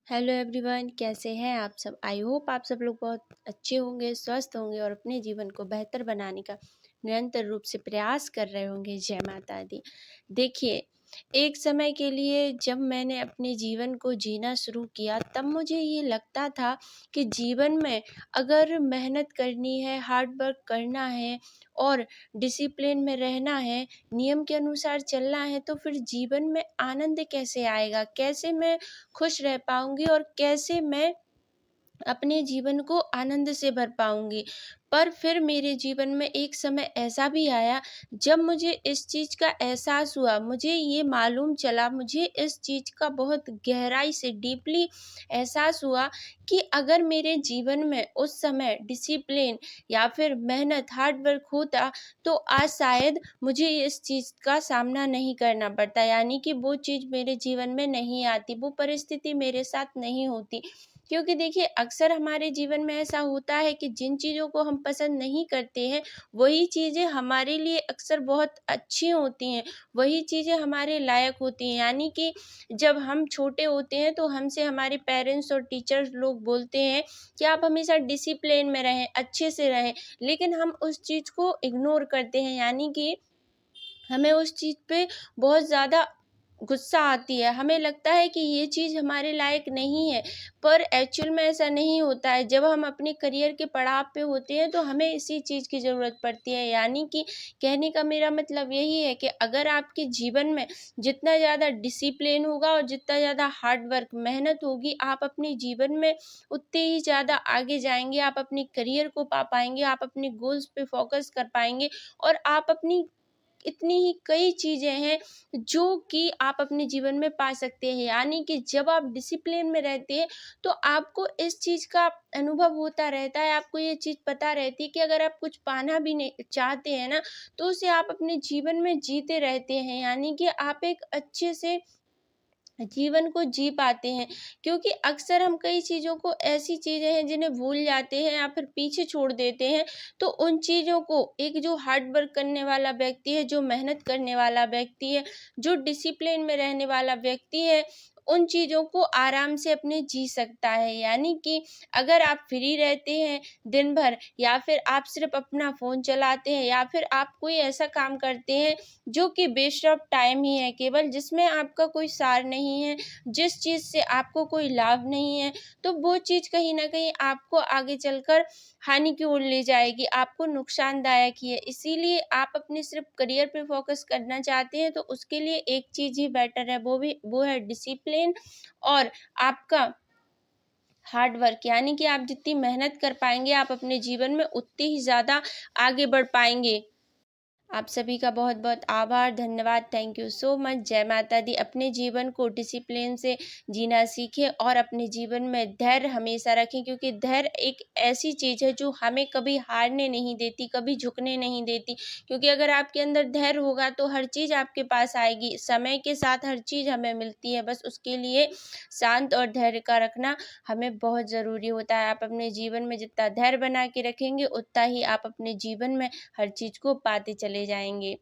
Hello everyone, कैसे हैं आप सब। आई होप आप सब लोग बहुत अच्छे होंगे, स्वस्थ होंगे और अपने जीवन को बेहतर बनाने का निरंतर रूप से प्रयास कर रहे होंगे। जय माता दी। देखिए, एक समय के लिए जब मैंने अपने जीवन को जीना शुरू किया तब मुझे ये लगता था कि जीवन में अगर मेहनत करनी है, हार्ड वर्क करना है और डिसिप्लिन में रहना है, नियम के अनुसार चलना है, तो फिर जीवन में आनंद कैसे आएगा, कैसे मैं खुश रह पाऊँगी और कैसे मैं अपने जीवन को आनंद से भर पाऊँगी। पर फिर मेरे जीवन में एक समय ऐसा भी आया जब मुझे इस चीज़ का एहसास हुआ, मुझे ये मालूम चला, मुझे इस चीज़ का बहुत गहराई से डीपली एहसास हुआ कि अगर मेरे जीवन में उस समय डिसिप्लिन या फिर मेहनत, हार्ड वर्क होता तो आज शायद मुझे इस चीज़ का सामना नहीं करना पड़ता, यानी कि वो चीज़ मेरे जीवन में नहीं आती, वो परिस्थिति मेरे साथ नहीं होती। क्योंकि देखिए, अक्सर हमारे जीवन में ऐसा होता है कि जिन चीज़ों को हम पसंद नहीं करते हैं, वही चीज़ें हमारे लिए अक्सर बहुत अच्छी होती हैं, वही चीज़ें हमारे लायक होती हैं। यानी कि जब हम छोटे होते हैं तो हमसे हमारे पेरेंट्स और टीचर्स लोग बोलते हैं कि आप हमेशा डिसिप्लिन में रहें, अच्छे से रहें, लेकिन हम उस चीज़ को इग्नोर करते हैं, यानी कि हमें उस चीज़ पे बहुत ज़्यादा गुस्सा आती है। हमें लगता है कि ये चीज़ हमारे लायक नहीं है, पर एक्चुअल में ऐसा नहीं होता है। जब हम अपने करियर के पड़ाव पे होते हैं तो हमें इसी चीज़ की ज़रूरत पड़ती है। यानी कि कहने का मेरा मतलब यही है कि अगर आपके जीवन में जितना ज़्यादा डिसिप्लिन होगा और जितना ज़्यादा हार्ड वर्क, मेहनत होगी, आप अपने जीवन में उतने ही ज़्यादा आगे जाएँगे, आप अपने करियर को पा पाएँगे, आप अपने गोल्स पे फ़ोकस कर पाएँगे और आप अपनी इतनी ही कई चीज़ें हैं जो कि आप अपने जीवन में पा सकते हैं। यानी कि जब आप डिसिप्लिन में रहते हैं तो आपको इस चीज़ का अनुभव होता रहता है, आपको ये चीज़ पता रहती है कि अगर आप कुछ पाना भी नहीं चाहते हैं ना, तो उसे आप अपने जीवन में जीते रहते हैं। यानी कि आप एक अच्छे से जीवन को जी पाते हैं। क्योंकि अक्सर हम कई चीज़ों को, ऐसी चीज़ें हैं जिन्हें भूल जाते हैं या फिर पीछे छोड़ देते हैं, तो उन चीज़ों को एक जो हार्ड वर्क करने वाला व्यक्ति है, जो मेहनत करने वाला व्यक्ति है, जो डिसिप्लिन में रहने वाला व्यक्ति है, उन चीज़ों को आराम से अपने जी सकता है। यानी कि अगर आप फ्री रहते हैं दिन भर, या फिर आप सिर्फ़ अपना फ़ोन चलाते हैं, या फिर आप कोई ऐसा काम करते हैं जो कि वेस्ट ऑफ टाइम ही है केवल, जिसमें आपका कोई सार नहीं है, जिस चीज़ से आपको कोई लाभ नहीं है, तो वो चीज़ कहीं न कहीं आपको आगे चलकर हानि की ओर ले जाएगी, आपको नुकसानदायक ही है। इसीलिए आप अपने सिर्फ़ करियर पे फ़ोकस करना चाहते हैं तो उसके लिए एक चीज़ ही बेटर है, वो है डिसिप्लिन और आपका हार्ड वर्क। यानी कि आप जितनी मेहनत कर पाएँगे, आप अपने जीवन में उतनी ही ज़्यादा आगे बढ़ पाएँगे। आप सभी का बहुत-बहुत आभार, धन्यवाद, थैंक यू सो मच। जय माता दी। अपने जीवन को डिसिप्लिन से जीना सीखें और अपने जीवन में धैर्य हमेशा रखें, क्योंकि धैर्य एक ऐसी चीज़ है जो हमें कभी हारने नहीं देती, कभी झुकने नहीं देती। क्योंकि अगर आपके अंदर धैर्य होगा तो हर चीज़ आपके पास आएगी। समय के साथ हर चीज़ हमें मिलती है, बस उसके लिए शांत और धैर्य का रखना हमें बहुत ज़रूरी होता है। आप अपने जीवन में जितना धैर्य बना के रखेंगे, उतना ही आप अपने जीवन में हर चीज़ को पाते चले जाएँगे।